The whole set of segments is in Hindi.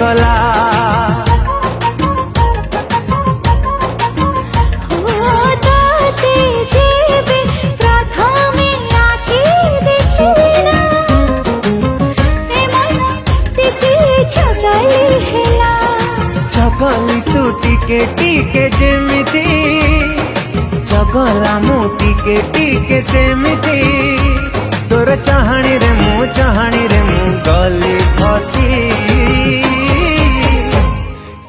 गला चगली तू टिके टिके जेमिति चगला मु टिके टिके सेमिति तोर चाहणी रे मु गली फसी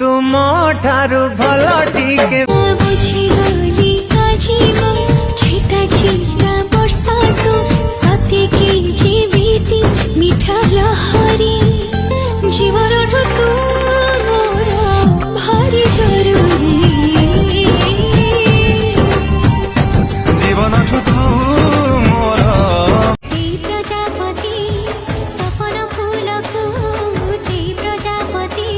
तू मो ठारू भल टिके मिठा लहरी जीवन तू भारी जरूरी जीवन तू मोर प्रजापति सपन फूल को से प्रजापति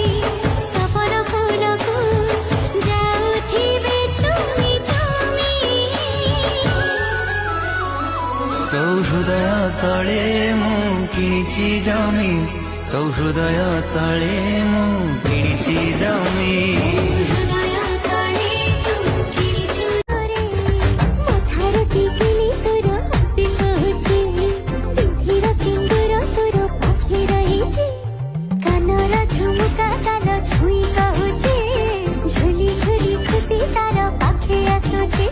सपन फूल को जाउथिबे चुमी चुमी तो हृदय तले मु किनिछि जमी तो हृदय तले मु किनिछि जमी हृदय तले तू किछु रे मथार टिकिली तोर हसी कहछि सिंधिर सिंदूर तोर पाखे रहिछि कानर झुमका कान छुई कहछि झुली झुली खुशी तार पाखे आसुछि